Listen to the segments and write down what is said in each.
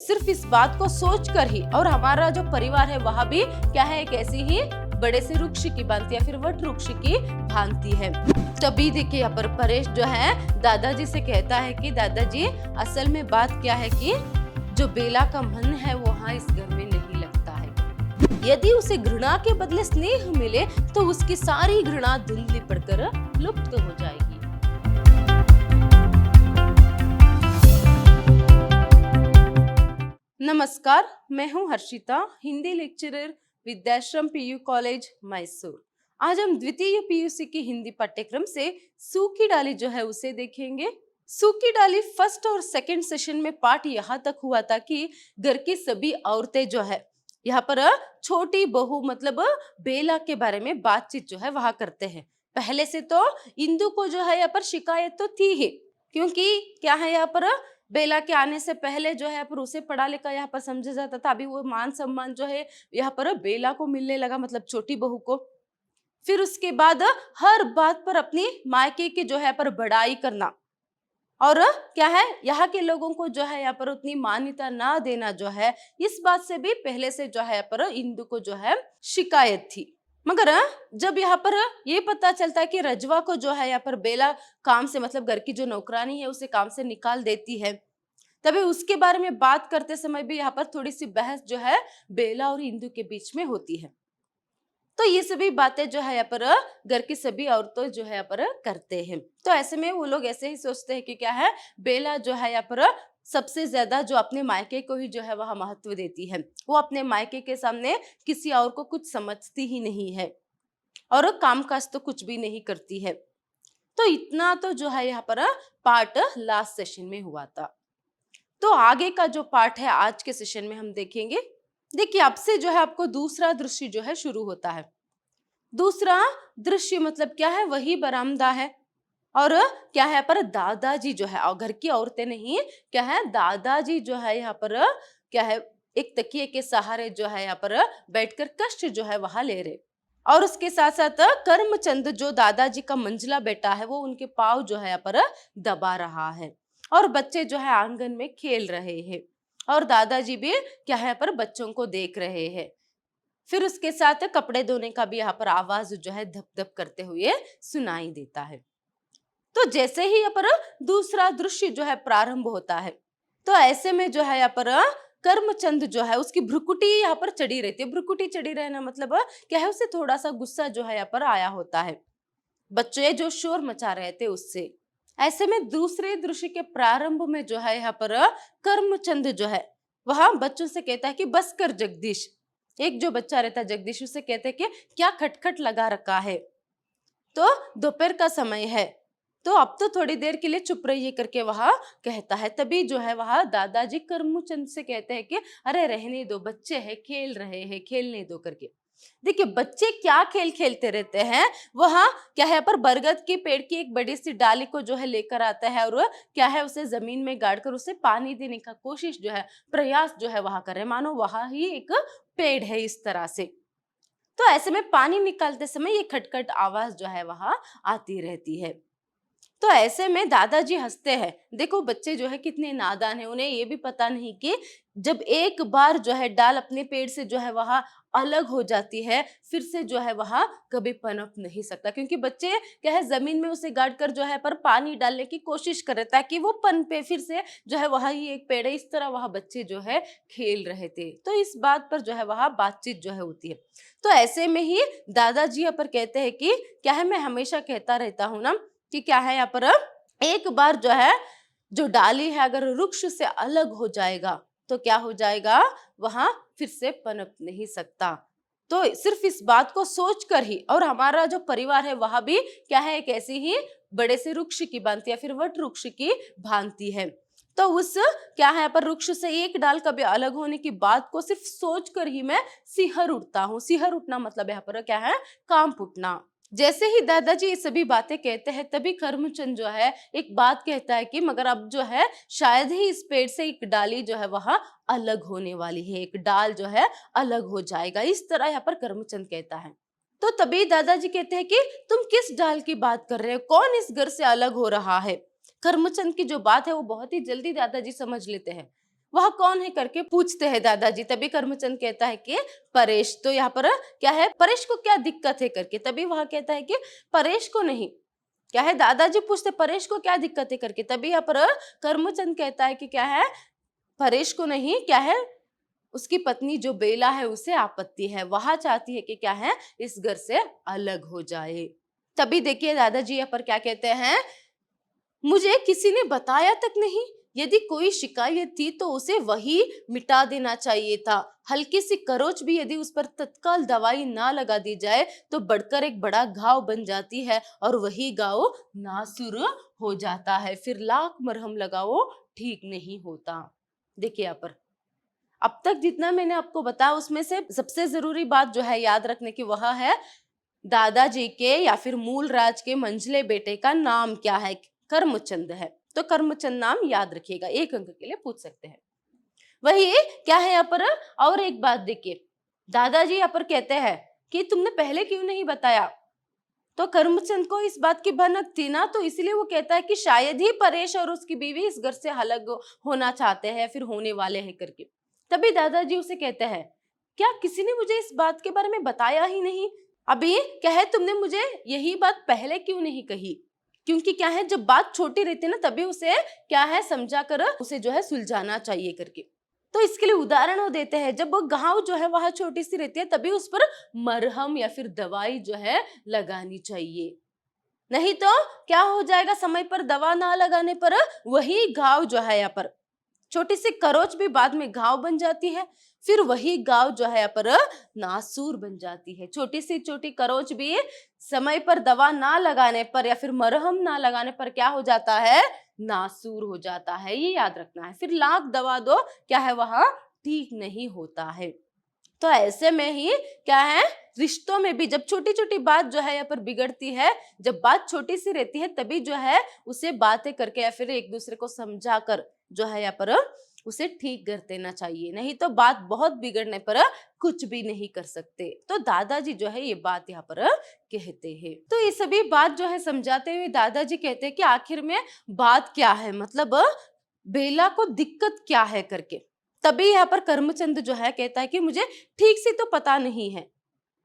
सिर्फ इस बात को सोच कर ही, और हमारा जो परिवार है वह भी क्या है, एक ऐसी ही बड़े से वृक्ष की भांति या फिर वट वृक्ष की भांति है। तभी देखिए यहाँ पर परेश जो है दादाजी से कहता है कि दादाजी असल में बात क्या है कि जो बेला का मन है वहाँ इस घर में नहीं लगता है। यदि उसे घृणा के बदले स्नेह मिले तो उसकी सारी घृणा धुंधली पड़कर लुप्त हो जाएगी। नमस्कार, मैं हूं Harshita, Hindi lecturer, Vidyashram PU college Mysore. आज हम द्वितीय पीयूसी की हिंदी पाठ्यक्रम से सूखी डाली जो है उसे देखेंगे। सूखी डाली फर्स्ट और सेकंड सेशन में पाठ यहाँ तक हुआ था कि घर की सभी औरतें जो है यहाँ पर छोटी बहू मतलब बेला के बारे में बातचीत जो है वहां करते हैं। पहले से तो इंदु को जो है यहाँ पर शिकायत तो थी ही, क्योंकि क्या है यहाँ पर बेला के आने से पहले जो है पर उसे पढ़ा लिखा यहाँ पर समझा जाता था। अभी वो मान सम्मान जो है यहाँ पर बेला को मिलने लगा, मतलब छोटी बहू को। फिर उसके बाद हर बात पर अपनी मायके की जो है पर बड़ाई करना, और क्या है यहाँ के लोगों को जो है यहाँ पर उतनी मान्यता ना देना जो है, इस बात से भी पहले से जो है यहाँ पर इंदु को जो है शिकायत थी। मगर जब यहाँ पर ये पता चलता है कि रजवा को जो है यहाँ पर बेला काम से मतलब घर की जो नौकरानी है उसे काम से निकाल देती है, तभी उसके बारे में बात करते समय भी यहाँ पर थोड़ी सी बहस जो है बेला और इंदु के बीच में होती है। तो ये सभी बातें जो है यहाँ पर घर की सभी औरतें जो है यहाँ पर करते हैं। तो ऐसे में वो लोग ऐसे ही सोचते हैं कि क्या है, बेला जो है यहाँ पर सबसे ज्यादा जो अपने मायके को ही जो है वह महत्व देती है। वो अपने मायके के सामने किसी और को कुछ समझती ही नहीं है और कामकाज तो कुछ भी नहीं करती है। तो इतना तो जो है यहाँ पर पार्ट लास्ट सेशन में हुआ था। तो आगे का जो पार्ट है आज के सेशन में हम देखेंगे। देखिए, अब से जो है आपको दूसरा दृश्य जो है शुरू होता है। दूसरा दृश्य मतलब क्या है, वही बरामदा है, और क्या है पर दादाजी जो है, और घर की औरतें नहीं, क्या है दादाजी जो है यहाँ पर क्या है एक तकिए के सहारे जो है यहाँ पर बैठकर कष्ट जो है वहां ले रहे, और उसके साथ साथ कर्मचंद जो दादाजी का मंझला बेटा है वो उनके पाँव जो है यहाँ पर दबा रहा है, और बच्चे जो है आंगन में खेल रहे हैं, और दादाजी भी क्या है पर बच्चों को देख रहे हैं। फिर उसके साथ कपड़े धोने का भी यहाँ पर आवाज जो है धप धप करते हुए सुनाई देता है। तो जैसे ही यहाँ पर दूसरा दृश्य जो है प्रारंभ होता है, तो ऐसे में जो है यहाँ पर कर्मचंद जो है उसकी भ्रुकुटी यहाँ पर चढ़ी रहती है। भ्रुकुटी चढ़ी रहना मतलब क्या है, उसे थोड़ा सा गुस्सा जो है यहाँ पर आया होता है बच्चे जो शोर मचा रहे थे उससे। ऐसे में दूसरे दृश्य के प्रारंभ में जो है यहाँ पर कर्मचंद जो है वह बच्चों से कहता है कि बस कर जगदीश। एक जो बच्चा रहता है जगदीश, उसे कहते हैं कि क्या खटखट लगा रखा है, तो दोपहर का समय है, तो अब तो थोड़ी देर के लिए चुप रहिए करके वह कहता है। तभी जो है वह दादाजी करमचंद से कहते हैं कि अरे रहने दो, बच्चे हैं खेल रहे हैं, खेलने दो करके। देखिए, बच्चे क्या खेल खेलते रहते हैं, वहाँ क्या है पर बरगद के पेड़ की एक बड़ी सी डाली को जो है लेकर आता है, और क्या है उसे जमीन में गाड़कर उसे पानी देने का कोशिश जो है प्रयास जो है वहां कर रहे, मानो वहां ही एक पेड़ है इस तरह से। तो ऐसे में पानी निकालते समय ये खटखट आवाज जो है वहां आती रहती है। तो ऐसे में दादाजी हंसते हैं। देखो बच्चे जो है कितने नादान है, उन्हें ये भी पता नहीं कि जब एक बार जो है डाल अपने पेड़ से जो है वहां अलग हो जाती है, फिर से जो है वहां कभी पनप नहीं सकता, क्योंकि बच्चे क्या है जमीन में उसे गाड़कर जो है पर पानी डालने की कोशिश कर रहे ताकि वो पनपे, फिर से जो है वहां ही एक पेड़ है। इस तरह वहां बच्चे जो है खेल रहे थे। तो इस बात पर जो है वहां बातचीत जो है होती है। तो ऐसे में ही दादाजी यहाँ पर कहते हैं कि क्या है, मैं हमेशा कहता रहता हूँ ना कि क्या है यहाँ पर एक बार जो है जो डाली है अगर वृक्ष से अलग हो जाएगा तो क्या हो जाएगा, वहां फिर से पनप नहीं सकता। तो सिर्फ इस बात को सोचकर ही, और हमारा जो परिवार है वह भी क्या है एक ऐसी ही बड़े से वृक्ष की भांति या फिर वट वृक्ष की भांति है। तो उस क्या है पर वृक्ष से एक डाल कभी अलग होने की बात को सिर्फ सोचकर ही मैं सिहर उठता हूँ। सिहर उठना मतलब यहाँ पर क्या है, कांप उठना। जैसे ही दादाजी ये सभी बातें कहते हैं तभी कर्मचंद जो है एक बात कहता है कि मगर अब जो है शायद ही इस पेड़ से एक डाली जो है वहां अलग होने वाली है, एक डाल जो है अलग हो जाएगा, इस तरह यहाँ पर कर्मचंद कहता है। तो तभी दादाजी कहते हैं कि तुम किस डाल की बात कर रहे हो, कौन इस घर से अलग हो रहा है। कर्मचंद की जो बात है वो बहुत ही जल्दी दादाजी समझ लेते हैं। वह कौन है करके पूछते हैं दादाजी। तभी कर्मचंद कहता है कि परेश। तो यहाँ पर क्या है, परेश को क्या दिक्कत है करके। तभी वह कहता है कि परेश को नहीं, क्या है, दादाजी पूछते परेश को क्या दिक्कत है करके। तभी यहाँ पर कर्मचंद कहता है कि क्या है, परेश को नहीं, क्या है, उसकी पत्नी जो बेला है उसे आपत्ति है, वह चाहती है कि क्या है, इस घर से अलग हो जाए। तभी देखिए दादाजी यहाँ पर क्या कहते हैं, मुझे किसी ने बताया तक नहीं, यदि कोई शिकायत थी तो उसे वही मिटा देना चाहिए था। हल्की सी खरोच भी यदि उस पर तत्काल दवाई ना लगा दी जाए तो बढ़कर एक बड़ा घाव बन जाती है और वही घाव नासुर हो जाता है, फिर लाख मरहम लगाओ ठीक नहीं होता। देखिए यहाँ पर अब तक जितना मैंने आपको बताया उसमें से सबसे जरूरी बात जो है याद रखने की वह है दादाजी के या फिर मूल राज के मंझले बेटे का नाम क्या है, कर्मचंद है। तो कर्मचंद नाम याद रखिएगा, 1 अंक के लिए पूछ सकते हैं। वही क्या है यहाँ पर, और एक बात देखिए, दादाजी यहाँ पर कहते हैं कि तुमने पहले क्यों नहीं बताया। तो कर्मचंद को इस बात की भनक थी ना, तो इसलिए वो कहता है कि शायद ही परेश और उसकी बीवी इस घर से अलग होना चाहते हैं, फिर होने वाले हैं करके। तभी दादाजी उसे कहते हैं, क्या किसी ने मुझे इस बात के बारे में बताया ही नहीं, अभी क्या है, तुमने मुझे यही बात पहले क्यों नहीं कही। क्योंकि क्या है, जब बात छोटी रहती है ना तभी उसे क्या है समझा कर उसे जो है सुलझाना चाहिए करके। तो इसके लिए उदाहरण वो देते हैं, जब वो घाव जो है वह छोटी सी रहती है तभी उस पर मरहम या फिर दवाई जो है लगानी चाहिए, नहीं तो क्या हो जाएगा, समय पर दवा ना लगाने पर वही घाव जो है यहाँ पर छोटी सी खरोच भी बाद में घाव बन जाती है, फिर वही घाव जो है यहाँ पर नासूर बन जाती है। छोटी सी छोटी खरोच भी समय पर दवा ना लगाने पर या फिर मरहम ना लगाने पर क्या हो जाता है, नासूर हो जाता है, ये याद रखना है। फिर लाख दवा दो, क्या है, वहां ठीक नहीं होता है। तो ऐसे में ही क्या है, रिश्तों में भी जब छोटी छोटी बात जो है यहाँ पर बिगड़ती है, जब बात छोटी सी रहती है तभी जो है उसे बातें करके या फिर एक दूसरे को समझा कर जो है यहाँ पर उसे ठीक कर देना चाहिए, नहीं तो बात बहुत बिगड़ने पर कुछ भी नहीं कर सकते। तो दादाजी जो है ये बात यहाँ पर कहते हैं। तो ये सभी बात जो है समझाते हुए दादाजी कहते हैं कि आखिर में बात क्या है, मतलब बेला को दिक्कत क्या है करके। तभी यहाँ पर कर्मचंद जो है कहता है कि मुझे ठीक से तो पता नहीं है,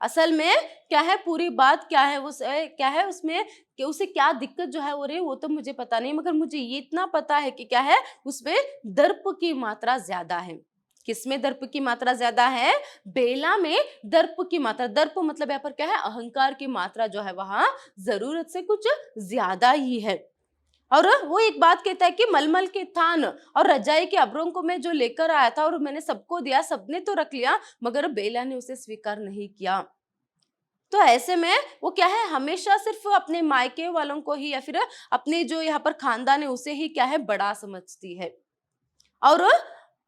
असल में क्या है, पूरी बात क्या है, उस क्या है उसमें कि उसे क्या दिक्कत जो है हो रही है वो तो मुझे पता नहीं, मगर मुझे ये इतना पता है कि क्या है, उसमें दर्प की मात्रा ज्यादा है। किसमें दर्प की मात्रा ज्यादा है, बेला में दर्प की मात्रा। दर्प मतलब यहाँ पर क्या है, अहंकार की मात्रा जो है वहां जरूरत से कुछ ज्यादा ही है। और वो एक बात कहता है कि मलमल के थान और रजाई के अबरों को मैं जो लेकर आया था और मैंने सबको दिया, सबने तो रख लिया, मगर बेला ने उसे स्वीकार नहीं किया। तो ऐसे में वो क्या है, हमेशा सिर्फ अपने मायके वालों को ही या फिर अपने जो यहाँ पर खानदान है उसे ही क्या है बड़ा समझती है, और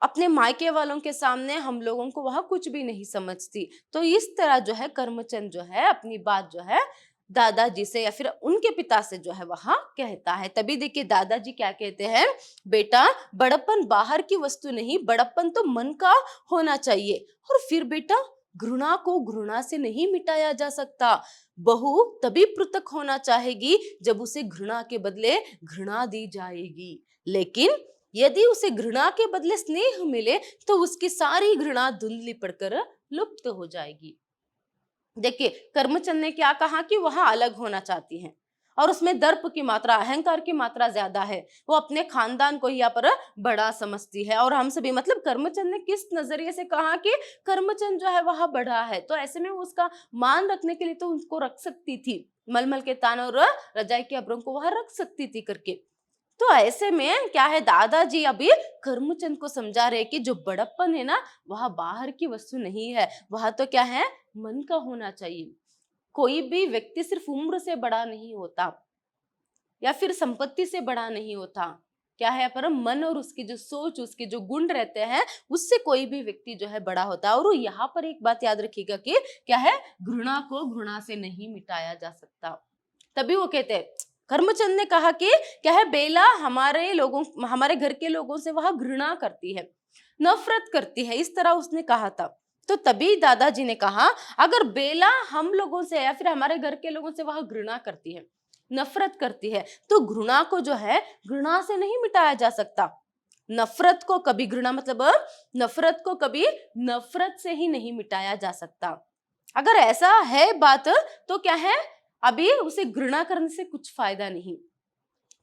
अपने मायके वालों के सामने हम लोगों को वह कुछ भी नहीं समझती। तो इस तरह जो है कर्मचंद जो है अपनी बात जो है दादाजी से या फिर उनके पिता से जो है वहां कहता है। तभी देखिए दादाजी क्या कहते हैं, बेटा बड़प्पन बाहर की वस्तु नहीं, बड़प्पन तो मन का होना चाहिए। और फिर बेटा घृणा को घृणा से नहीं मिटाया जा सकता, बहू तभी पृथक होना चाहेगी जब उसे घृणा के बदले घृणा दी जाएगी, लेकिन यदि उसे घृणा के बदले स्नेह मिले तो उसकी सारी घृणा धुंधली पड़कर लुप्त हो जाएगी। देखिए कर्मचंद ने क्या कहा कि वह अलग होना चाहती हैं और उसमें दर्प की मात्रा, अहंकार की मात्रा ज्यादा है, वो अपने खानदान को यहाँ पर बड़ा समझती है। और हम सभी मतलब कर्मचंद ने किस नजरिए से कहा कि कर्मचंद जो है वह बड़ा है, तो ऐसे में वो उसका मान रखने के लिए तो उसको रख सकती थी, मलमल के तान और रजाई के अबरों को वह रख सकती थी करके। तो ऐसे में क्या है, दादाजी अभी कर्मचंद को समझा रहे कि जो बड़प्पन है ना वह बाहर की वस्तु नहीं है, वह तो क्या है मन का होना चाहिए। कोई भी व्यक्ति सिर्फ उम्र से बड़ा नहीं होता या फिर संपत्ति से बड़ा नहीं होता, क्या है पर मन और उसकी जो सोच, उसके जो गुण रहते हैं उससे कोई भी व्यक्ति जो है बड़ा होता है। और यहाँ पर एक बात याद रखिएगा कि क्या है, घृणा को घृणा से नहीं मिटाया जा सकता। तभी वो कहते हैं, कर्मचंद ने कहा कि क्या है, बेला हमारे घर के लोगों से वह घृणा करती है, नफरत करती है, इस तरह उसने कहा था। तो तभी दादाजी ने कहा अगर बेला हम लोगों से या फिर हमारे घर के लोगों से वह घृणा करती है, नफरत करती है, तो घृणा को जो है घृणा से नहीं मिटाया जा सकता, नफरत को कभी, घृणा मतलब नफरत को कभी नफरत से ही नहीं मिटाया जा सकता। अगर ऐसा है बात तो क्या है, अभी उसे घृणा करने से कुछ फायदा नहीं।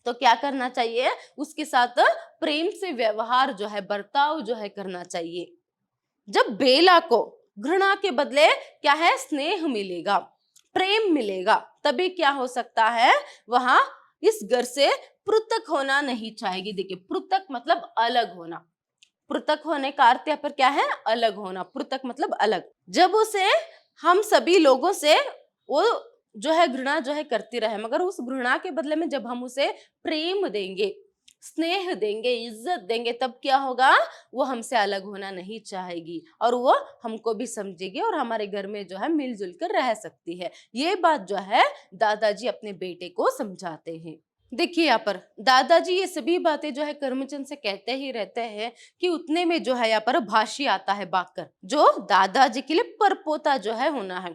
तो क्या करना चाहिए, उसके साथ प्रेम से व्यवहार जो है, बर्ताव जो है करना चाहिए। जब बेला को घृणा के बदले क्या है, स्नेह मिलेगा, प्रेम मिलेगा, तभी क्या हो सकता है, वहां इस घर से पृथक होना नहीं चाहेगी। देखिए पृथक मतलब अलग होना, पृथक होने का अर्थ यहाँ पर क्या है, अलग होना, पृथक मतलब अलग। जब उसे हम सभी लोगों से वो जो है घृणा जो है करती रहे, मगर उस घृणा के बदले में जब हम उसे प्रेम देंगे, स्नेह देंगे, इज्जत देंगे, तब क्या होगा, वो हमसे अलग होना नहीं चाहेगी और वो हमको भी समझेगी और हमारे घर में जो है मिलजुल कर रह सकती है। ये बात जो है दादाजी अपने बेटे को समझाते हैं। देखिए यहाँ पर दादाजी ये सभी बातें जो है करमचंद से कहते ही रहते हैं कि उतने में जो है यहाँ पर भाशी आता है भागकर, जो दादाजी के लिए परपोता जो है होना है।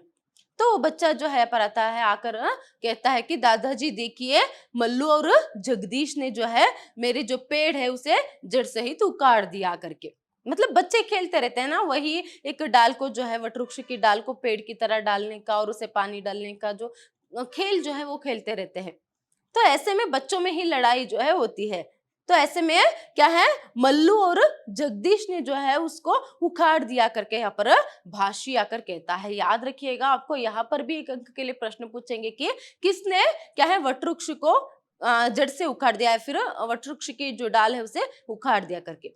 तो वो बच्चा जो है पर आता है, आकर कहता है कि दादाजी देखिए, मल्लू और जगदीश ने जो है मेरे जो पेड़ है उसे जड़ सहित उखाड़ दिया करके। मतलब बच्चे खेलते रहते हैं ना, वही एक डाल को जो है, वटवृक्ष की डाल को पेड़ की तरह डालने का और उसे पानी डालने का जो खेल जो है वो खेलते रहते हैं। तो ऐसे में बच्चों में ही लड़ाई जो है होती है। तो ऐसे में क्या है, मल्लू और जगदीश ने जो है उसको उखाड़ दिया करके यहाँ पर भाशी आकर कहता है। याद रखिएगा, आपको यहाँ पर भी एक अंक के लिए प्रश्न पूछेंगे कि किसने क्या है वटवृक्ष को जड़ से उखाड़ दिया है, फिर वटवृक्ष की जो डाल है उसे उखाड़ दिया करके।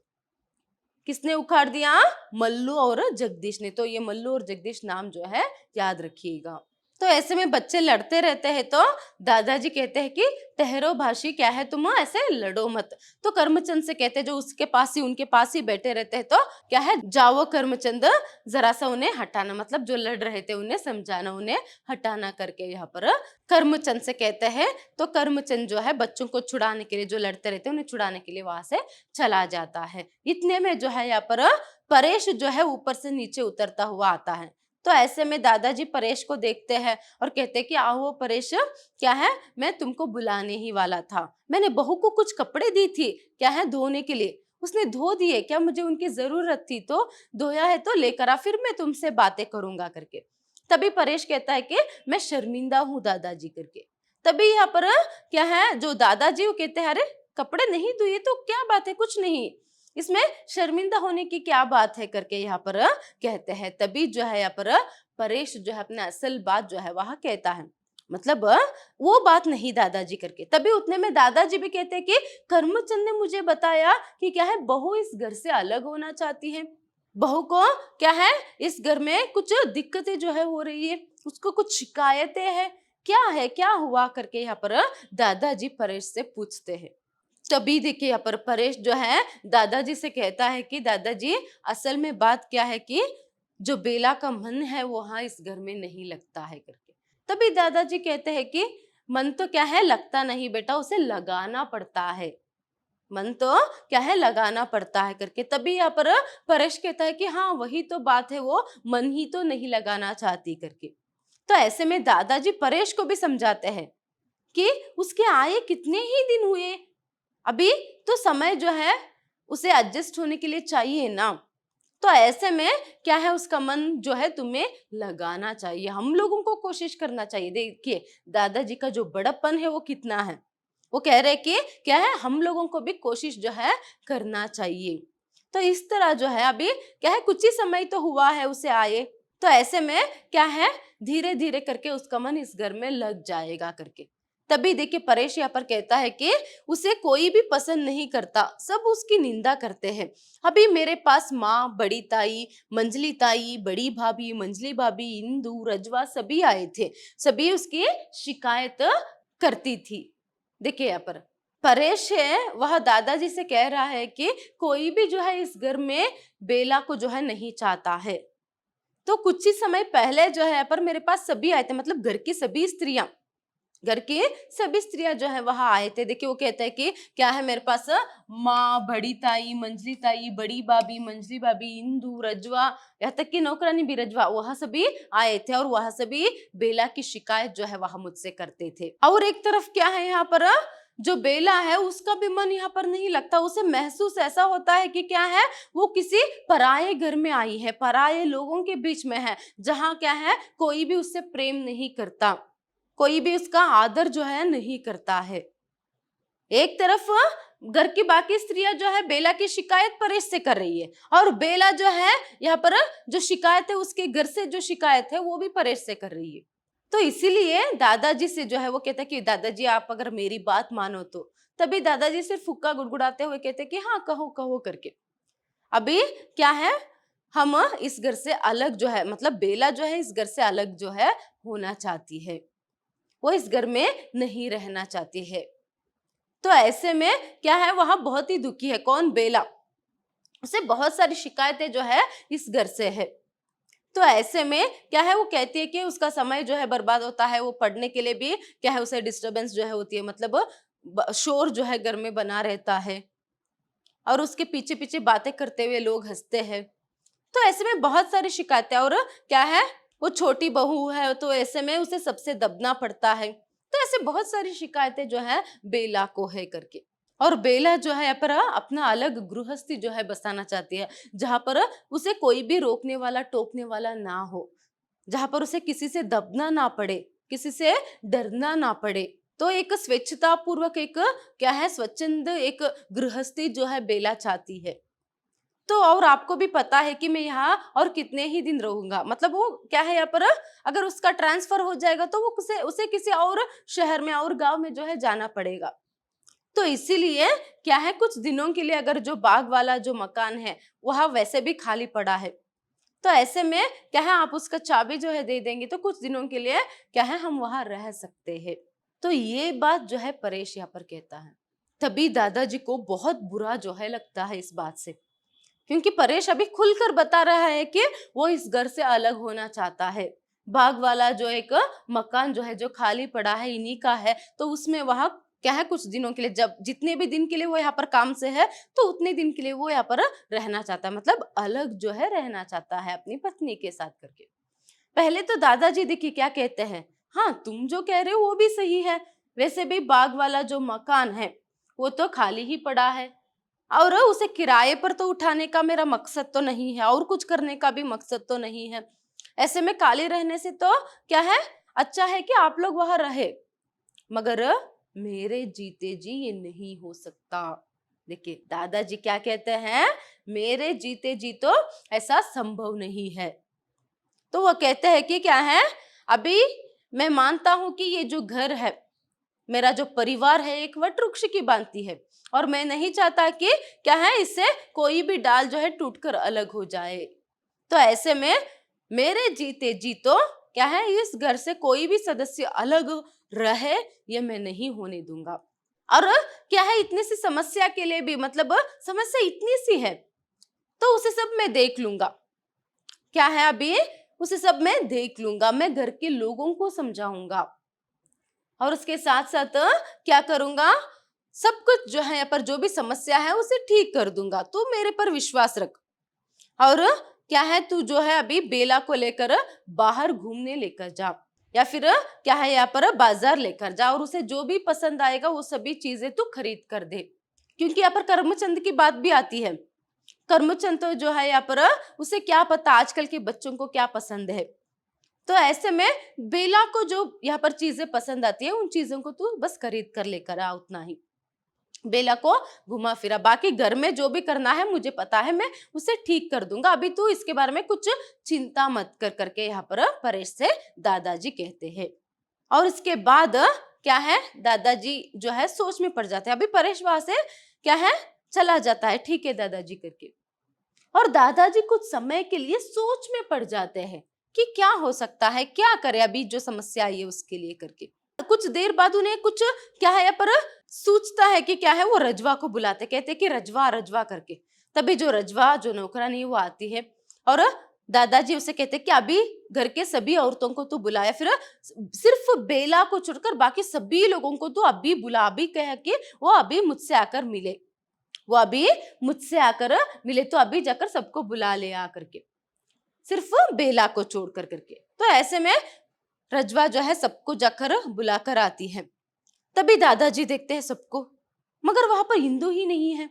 किसने उखाड़ दिया, मल्लू और जगदीश ने। तो ये मल्लू और जगदीश नाम जो है याद रखिएगा। तो ऐसे में बच्चे लड़ते रहते हैं, तो दादाजी कहते हैं कि ठहरो भाशी, क्या है तुम ऐसे लड़ो मत। तो करमचंद से कहते हैं, जो उसके पास ही उनके पास ही बैठे रहते हैं, तो क्या है, जाओ करमचंद, जरा सा उन्हें हटाना, मतलब जो लड़ रहे थे उन्हें समझाना, उन्हें हटाना करके यहाँ पर करमचंद से कहते हैं। तो करमचंद जो है बच्चों को छुड़ाने के लिए, जो लड़ते रहते हैं उन्हें छुड़ाने के लिए वहां से चला जाता है। इतने में जो है यहाँ पर परेश जो है ऊपर से नीचे उतरता हुआ आता है। तो ऐसे में दादाजी परेश को देखते हैं और कहते हैं कि आओ परेश, क्या है, मैं तुमको बुलाने ही वाला था। मैंने बहू को कुछ कपड़े दी थी क्या है धोने के लिए, उसने धो दिए क्या, मुझे उनकी जरूरत थी तो धोया है, तो लेकर आ, फिर मैं तुमसे बातें करूंगा करके। तभी परेश कहता है कि मैं शर्मिंदा हूँ दादाजी करके। तभी यहाँ पर क्या है, जो दादाजी वो कहते हैं, अरे कपड़े नहीं धोए तो क्या बात है, कुछ नहीं, इसमें शर्मिंदा होने की क्या बात है करके यहाँ पर कहते हैं। तभी जो है यहाँ पर परेश जो है अपना असल बात जो है वह कहता है, मतलब वो बात नहीं दादाजी करके। तभी उतने में दादाजी भी कहते हैं कि करमचंद ने मुझे बताया कि क्या है, बहू इस घर से अलग होना चाहती है, बहू को क्या है, इस घर में कुछ दिक्कतें जो है हो रही है, उसको कुछ शिकायतें हैं, क्या है, क्या हुआ करके यहाँ पर दादाजी परेश से पूछते हैं। तभी देखिए यहाँ पर परेश जो है दादाजी से कहता है कि दादाजी, असल में बात क्या है कि जो बेला का मन है वो वहां इस घर में नहीं लगता है करके। तभी दादाजी कहते हैं कि मन तो क्या है लगता नहीं बेटा, उसे लगाना पड़ता है, मन तो क्या है लगाना पड़ता है करके। तभी यहाँ पर परेश कहता है कि हाँ वही तो बात है, वो मन ही तो नहीं लगाना चाहती करके। तो ऐसे में दादाजी परेश को भी समझाते हैं कि उसके आए कितने ही दिन हुए, अभी तो समय जो है उसे एडजस्ट होने के लिए चाहिए ना। तो ऐसे में क्या है, उसका मन जो है तुम्हें लगाना चाहिए, हम लोगों को कोशिश करना चाहिए। देखिए दादाजी का जो बड़प्पन है वो कितना है, वो कह रहे कि क्या है, हम लोगों को भी कोशिश जो है करना चाहिए। तो इस तरह जो है अभी क्या है, कुछ ही समय तो हुआ है उसे आए, तो ऐसे में क्या है, धीरे धीरे करके उसका मन इस घर में लग जाएगा करके। तभी देखिए परेश यहाँ पर कहता है कि उसे कोई भी पसंद नहीं करता, सब उसकी निंदा करते हैं। अभी मेरे पास माँ, बड़ी ताई, मंजली ताई, बड़ी भाभी, मंजली भाभी, इंदू, रजवा सभी आए थे, सभी उसकी शिकायत करती थी। देखिए यहाँ पर परेश है वह दादाजी से कह रहा है कि कोई भी जो है इस घर में बेला को जो है नहीं चाहता है। तो कुछ ही समय पहले जो है पर मेरे पास सभी आए थे, मतलब घर की सभी स्त्रियां, घर की सभी स्त्रियां जो है वहां आए थे। देखिए वो कहते हैं कि क्या है, मेरे पास माँ, बड़ी ताई, मंजली ताई, बड़ी भाभी, मंजली भाभी, इंदू, रजवा, यहाँ तक कि नौकरानी भी रजवा, वहां सभी आए थे और वहां सभी बेला की शिकायत जो है वहां मुझसे करते थे। और एक तरफ क्या है, यहाँ पर जो बेला है उसका भी मन यहाँ पर नहीं लगता, उसे महसूस ऐसा होता है कि क्या है, वो किसी पराये घर में आई है, पराये लोगों के बीच में है, जहाँ क्या है कोई भी उससे प्रेम नहीं करता, कोई भी उसका आदर जो है नहीं करता है। एक तरफ घर की बाकी स्त्रियां जो है बेला की शिकायत परेश से कर रही है, और बेला जो है यहाँ पर जो शिकायत है उसके घर से जो शिकायत है वो भी परेश से कर रही है। तो इसीलिए दादाजी से जो है वो कहता है कि दादाजी आप अगर मेरी बात मानो तो, तभी दादाजी सिर्फ फुक्का गुड़गुड़ाते हुए कहते कि हाँ कहो कहो करके। अभी क्या है, हम इस घर से अलग जो है, मतलब बेला जो है इस घर से अलग जो है होना चाहती है, वो इस घर में नहीं रहना चाहती है। तो ऐसे में क्या है, वहां बहुत ही दुखी है, कौन, बेला, उसे बहुत सारी शिकायतें जो है इस घर से है। तो ऐसे में क्या है, वो कहती है कि उसका समय जो है बर्बाद होता है, वो पढ़ने के लिए भी क्या है उसे डिस्टरबेंस जो है होती है, मतलब शोर जो है घर में बना रहता है, और उसके पीछे पीछे बातें करते हुए लोग हंसते हैं। तो ऐसे में बहुत सारी शिकायतें, और क्या है वो छोटी बहू है तो ऐसे में उसे सबसे दबना पड़ता है। तो ऐसे बहुत सारी शिकायतें जो है बेला को है करके। और बेला जो है यहाँ पर अपना अलग गृहस्थी जो है बसाना चाहती है, जहां पर उसे कोई भी रोकने वाला टोकने वाला ना हो, जहां पर उसे किसी से दबना ना पड़े, किसी से डरना ना पड़े। तो एक स्वेच्छता पूर्वक एक क्या है स्वच्छंद एक गृहस्थी जो है बेला चाहती है। तो और आपको भी पता है कि मैं यहाँ और कितने ही दिन रहूंगा, मतलब वो क्या है यहाँ पर अगर उसका ट्रांसफर हो जाएगा तो वो उसे किसी और शहर में और गांव में जो है जाना पड़ेगा। तो इसीलिए क्या है, कुछ दिनों के लिए अगर जो बाग वाला जो मकान है वह वैसे भी खाली पड़ा है, तो ऐसे में क्या है आप उसका चाबी जो है दे देंगे तो कुछ दिनों के लिए क्या है हम वहां रह सकते हैं। तो ये बात जो है परेश यहाँ पर कहता है। तभी दादाजी को बहुत बुरा जो है लगता है इस बात से, क्योंकि परेश अभी खुलकर बता रहा है कि वो इस घर से अलग होना चाहता है। बाग वाला जो एक मकान जो है जो खाली पड़ा है इन्हीं का है, तो उसमें वहां क्या है कुछ दिनों के लिए, जब जितने भी दिन के लिए वो यहाँ पर काम से है तो उतने दिन के लिए वो यहाँ पर रहना चाहता है, मतलब अलग जो है रहना चाहता है अपनी पत्नी के साथ करके। पहले तो दादाजी देखिए क्या कहते हैं, हाँ तुम जो कह रहे हो वो भी सही है, वैसे भी बाग वाला जो मकान है वो तो खाली ही पड़ा है, और उसे किराए पर तो उठाने का मेरा मकसद तो नहीं है, और कुछ करने का भी मकसद तो नहीं है। ऐसे में खाली रहने से तो क्या है, अच्छा है कि आप लोग वहां रहे, मगर मेरे जीते जी ये नहीं हो सकता। देखिए दादाजी क्या कहते हैं, मेरे जीते जी तो ऐसा संभव नहीं है। तो वो कहते हैं कि क्या है, अभी मैं मानता हूं कि ये जो घर है, मेरा जो परिवार है एक वट वृक्ष की भांति है, और मैं नहीं चाहता कि क्या है इससे कोई भी डाल जो है टूटकर अलग हो जाए। तो ऐसे में मेरे जीते जी तो क्या है इस घर से कोई भी सदस्य अलग रहे, ये मैं नहीं होने दूंगा। और क्या है इतनी सी समस्या के लिए भी, मतलब समस्या इतनी सी है तो उसे सब मैं देख लूंगा, क्या है अभी उसे सब मैं देख लूंगा, मैं घर के लोगों को समझाऊंगा, और उसके साथ साथ क्या करूंगा, सब कुछ जो है यहाँ पर जो भी समस्या है उसे ठीक कर दूंगा, तू मेरे पर विश्वास रख। और क्या है तू जो है अभी बेला को लेकर बाहर घूमने लेकर जा, या फिर क्या है यहाँ पर बाजार लेकर जा, और उसे जो भी पसंद आएगा वो सभी चीजें तू खरीद कर दे। क्योंकि यहाँ पर करमचंद की बात भी आती है। करमचंद तो जो है यहाँ पर उसे क्या पता आजकल के बच्चों को क्या पसंद है। तो ऐसे में बेला को जो यहाँ पर चीजें पसंद आती है उन चीजों को तू बस खरीद कर लेकर आ, उतना ही। बेला को घुमा फिरा, बाकी घर में जो भी करना है मुझे पता है, मैं उसे ठीक कर दूंगा, अभी तू इसके बारे में कुछ चिंता मत कर करके यहाँ पर परेश से दादाजी कहते हैं। और इसके बाद क्या है, दादाजी जो है सोच में पड़ जाते हैं। अभी परेश वहां से क्या है चला जाता है, ठीक है दादाजी करके। और दादाजी कुछ समय के लिए सोच में पड़ जाते हैं कि क्या हो सकता है, क्या करे अभी जो समस्या आई है उसके लिए करके। कुछ देर बाद उन्हें कुछ क्या है यहाँ पर सूझता है कि क्या है, वो रजवा को बुलाते, कहते कि रजवा रजवा करके। तभी जो रजवा जो नौकरानी वो आती है, और दादाजी उसे कहते कि अभी घर के सभी औरतों को तू बुलाया, फिर सिर्फ बेला को छोड़कर बाकी सभी लोगों को तू अभी बुला, अभी कह के वो अभी मुझसे आकर मिले, वो अभी मुझसे आकर मिले, तो अभी जाकर सबको बुला ले आ करके, सिर्फ बेला को छोड़ कर करके। तो ऐसे में रजवा जो है सबको जाकर बुलाकर आती है। तभी दादाजी देखते हैं सबको, मगर वहां पर इंदु ही नहीं है।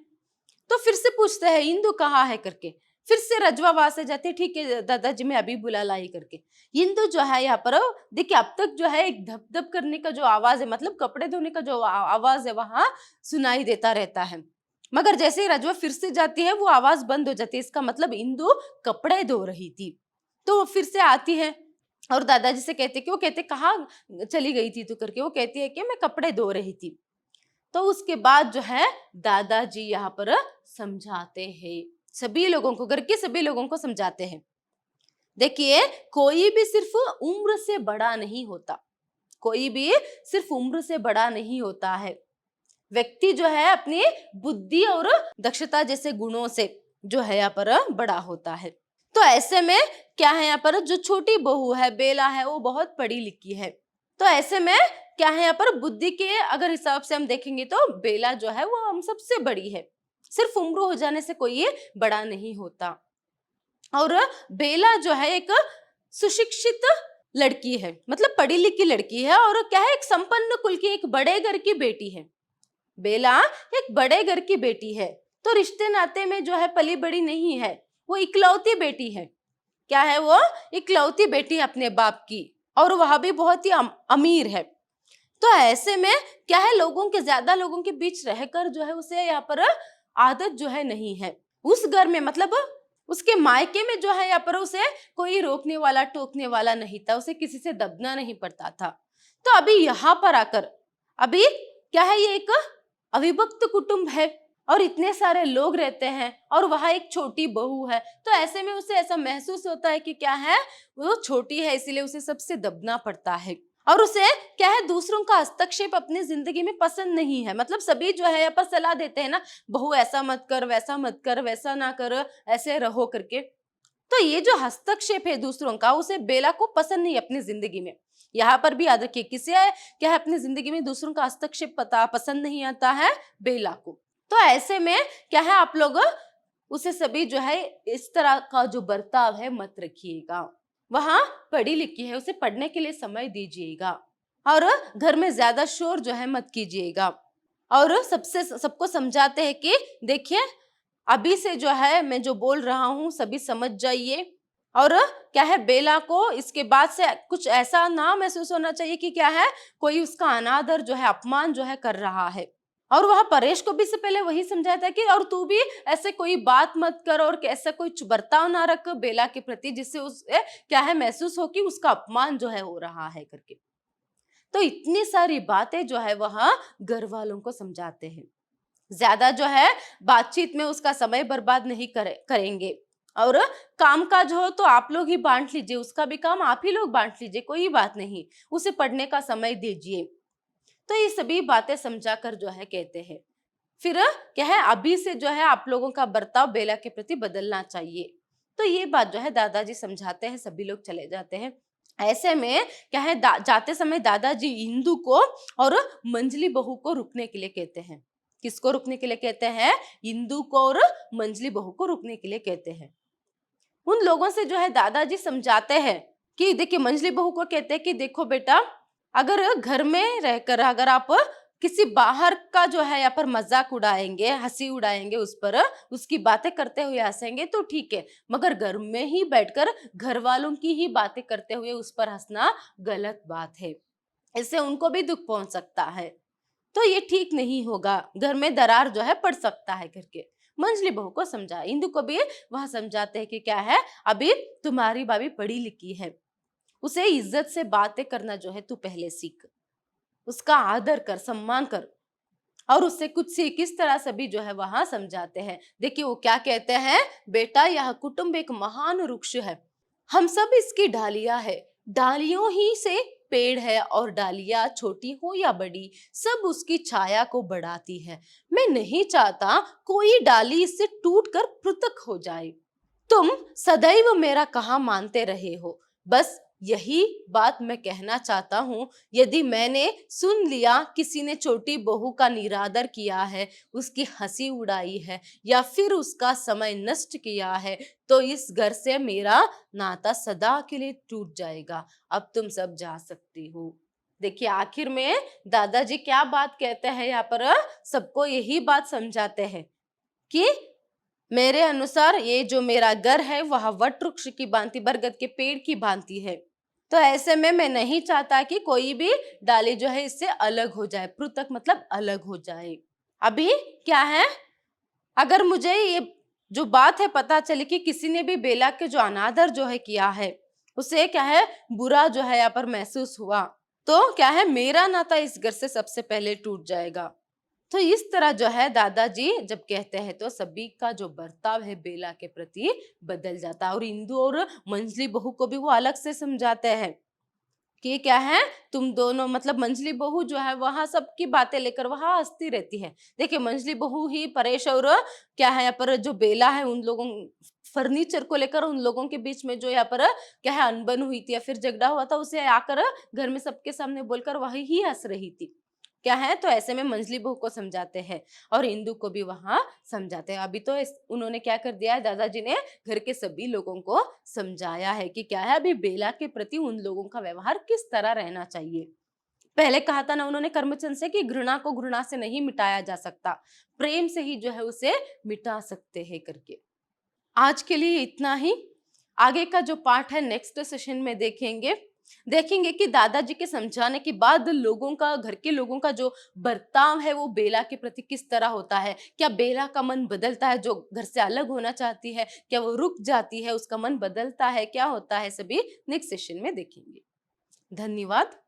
तो फिर से पूछते हैं इंदु कहाँ है करके। फिर से रजवा वहां से जाते, ठीक है दादाजी मैं अभी बुला लाई करके। इंदु जो है यहाँ पर देखिए अब तक जो है एक धप धप करने का जो आवाज है, मतलब कपड़े धोने का जो आवाज है वहां सुनाई देता रहता है। मगर जैसे ही रजवा फिर से जाती है वो आवाज बंद हो जाती है, इसका मतलब इंदु कपड़े धो रही थी। तो वो फिर से आती है और दादाजी से कहते कि वो कहते कहाँ चली गई थी तू करके। वो कहती है कि मैं कपड़े धो रही थी। तो उसके बाद जो है दादाजी यहाँ पर समझाते हैं सभी लोगों को, घर के सभी लोगों को समझाते हैं। देखिए कोई भी सिर्फ उम्र से बड़ा नहीं होता, कोई भी सिर्फ उम्र से बड़ा नहीं होता है। व्यक्ति जो है अपनी बुद्धि और दक्षता जैसे गुणों से जो है यहाँ पर बड़ा होता है। तो ऐसे में क्या है यहाँ पर जो छोटी बहू है बेला है वो बहुत पढ़ी लिखी है। तो ऐसे में क्या है यहाँ पर बुद्धि के अगर हिसाब से हम देखेंगे तो बेला जो है वो हम सबसे बड़ी है। सिर्फ उम्र हो जाने से कोई बड़ा नहीं होता। और बेला जो है एक सुशिक्षित लड़की है, मतलब पढ़ी लिखी लड़की है और क्या है एक संपन्न कुल की एक बड़े घर की बेटी है। बेला एक बड़े घर की बेटी है, तो रिश्ते नाते में जो है पली बड़ी नहीं है, वो इकलौती बेटी है। क्या है वो इकलौती बेटी अपने बाप की, और वह भी बहुत ही अमीर है। तो ऐसे में क्या है लोगों के ज्यादा लोगों के बीच रहकर जो है उसे यहाँ पर आदत जो है नहीं है। उस घर में मतलब उसके मायके में जो है यहाँ पर उसे कोई रोकने वाला टोकने वाला नहीं था, उसे किसी से दबना नहीं पड़ता था। तो अभी यहाँ पर आकर अभी क्या है ये एक अविभक्त कुटुंब है और इतने सारे लोग रहते हैं और वहां एक छोटी बहू है। तो ऐसे में उसे ऐसा महसूस होता है कि क्या है वो छोटी है इसीलिए उसे सबसे दबना पड़ता है। और उसे क्या है दूसरों का हस्तक्षेप अपनी जिंदगी में पसंद नहीं है। मतलब सभी जो है यहाँ पर सलाह देते हैं ना, बहू ऐसा मत कर, वैसा मत कर, वैसा ना कर, ऐसे रहो करके। तो ये जो हस्तक्षेप है दूसरों का उसे बेला को पसंद नहीं अपनी जिंदगी में। यहाँ पर भी याद रखिए किसे क्या है अपनी जिंदगी में दूसरों का हस्तक्षेप पसंद नहीं आता है, बेला को। तो ऐसे में क्या है आप लोग उसे सभी जो है इस तरह का जो बर्ताव है मत रखिएगा। वहां पढ़ी लिखी है, उसे पढ़ने के लिए समय दीजिएगा और घर में ज्यादा शोर जो है मत कीजिएगा। और सबको समझाते हैं कि देखिए अभी से जो है मैं जो बोल रहा हूँ सभी समझ जाइए। और क्या है बेला को इसके बाद से कुछ ऐसा ना महसूस होना चाहिए कि क्या है कोई उसका अनादर जो है अपमान जो है कर रहा है। और वह परेश को भी से पहले वही समझाया था कि और तू भी ऐसे कोई बात मत कर और ऐसा कोई बर्ताव ना रख बेला के प्रति जिससे उसे क्या है महसूस हो कि उसका अपमान जो है हो रहा है करके। तो इतनी सारी बातें जो है वह घर वालों को समझाते हैं। ज्यादा जो है बातचीत में उसका समय बर्बाद नहीं करेंगे। और काम काज हो तो आप लोग ही बांट लीजिए, उसका भी काम आप ही लोग बांट लीजिए, कोई बात नहीं, उसे पढ़ने का समय दीजिए। तो ये सभी बातें समझाकर जो है कहते हैं फिर क्या है अभी से जो है आप लोगों का बर्ताव बेला के प्रति बदलना चाहिए। तो ये बात जो है दादाजी समझाते हैं, सभी लोग चले जाते हैं। ऐसे में क्या है जाते समय दादाजी इंदु को और मंजली बहू को रुकने के लिए कहते हैं। किसको रुकने के लिए कहते हैं? इंदु को और मंजली बहू को रुकने के लिए कहते हैं। उन लोगों से जो है दादाजी समझाते हैं कि देखिए मंजली बहू को कहते हैं कि देखो बेटा अगर घर में रहकर अगर आप किसी बाहर का जो है यहाँ पर मजाक उड़ाएंगे, हंसी उड़ाएंगे, उस पर उसकी बातें करते हुए हंसेंगे तो ठीक है, मगर घर में ही बैठकर घर वालों की ही बातें करते हुए उस पर हंसना गलत बात है, इससे उनको भी दुख पहुंच सकता है। तो ये ठीक नहीं होगा, घर में दरार जो है पड़ सकता है करके मंजली बहू को समझा। इंदु को भी वह समझाते हैं कि क्या है अभी तुम्हारी भाभी पढ़ी लिखी है, उसे इज्जत से बातें करना जो है तू पहले सीख, उसका आदर कर, सम्मान कर और उससे कुछ सीख। इस तरह से भी जो है वहां समझाते हैं। देखिए वो क्या कहते हैं, बेटा यह कुटुंब एक महान वृक्ष है, हम सब इसकी डालियां है, डालियों ही से पेड़ है और डालियां छोटी हो या बड़ी सब उसकी छाया को बढ़ाती है। मैं नहीं चाहता कोई डाली इससे टूटकर पृथक हो जाए। तुम सदैव मेरा कहा मानते रहे हो, बस यही बात मैं कहना चाहता हूँ। यदि मैंने सुन लिया किसी ने छोटी बहू का निरादर किया है, उसकी हंसी उड़ाई है या फिर उसका समय नष्ट किया है तो इस घर से मेरा नाता सदा के लिए टूट जाएगा। अब तुम सब जा सकती हो। देखिए आखिर में दादाजी क्या बात कहते हैं यहाँ पर, सबको यही बात समझाते हैं कि मेरे अनुसार ये जो मेरा घर है वह वट वृक्ष की भांति, बरगद के पेड़ की भांति है। तो ऐसे में मैं नहीं चाहता कि कोई भी डाली जो है इससे अलग हो जाए, पृथक मतलब अलग हो जाए। अभी क्या है, अगर मुझे ये जो बात है पता चली कि किसी ने भी बेला के जो अनादर जो है किया है, उसे क्या है बुरा जो है यहाँ पर महसूस हुआ, तो क्या है मेरा नाता इस घर से सबसे पहले टूट जाएगा। तो इस तरह जो है दादाजी जब कहते हैं तो सभी का जो बर्ताव है बेला के प्रति बदल जाता है, और इंदु और मंजली बहू को भी वो अलग से समझाते हैं कि क्या है, तुम दोनों मतलब मंजली बहू जो है वहां सबकी बातें लेकर वहां हंसती रहती है। देखिए मंजली बहू ही परेश और क्या है यहाँ पर जो बेला है उन लोगों फर्नीचर को लेकर उन लोगों के बीच में जो यहाँ पर क्या है अनबन हुई थी या फिर झगड़ा हुआ था, उसे आकर घर में सबके सामने बोलकर वही ही हंस रही थी। क्या है, तो ऐसे में मंजली बहू को समझाते हैं और इंदु को भी वहां समझाते हैं। अभी तो उन्होंने क्या कर दिया है, दादाजी ने घर के सभी लोगों को समझाया है कि क्या है अभी बेला के प्रति उन लोगों का व्यवहार किस तरह रहना चाहिए। पहले कहा था ना उन्होंने करमचंद से कि घृणा को घृणा से नहीं मिटाया जा सकता, प्रेम से ही जो है उसे मिटा सकते हैं करके। आज के लिए इतना ही। आगे का जो पार्ट है नेक्स्ट सेशन में देखेंगे कि दादाजी के समझाने के बाद लोगों का, घर के लोगों का जो बर्ताव है वो बेला के प्रति किस तरह होता है। क्या बेला का मन बदलता है, जो घर से अलग होना चाहती है, क्या वो रुक जाती है, उसका मन बदलता है, क्या होता है, सभी नेक्स्ट सेशन में देखेंगे। धन्यवाद।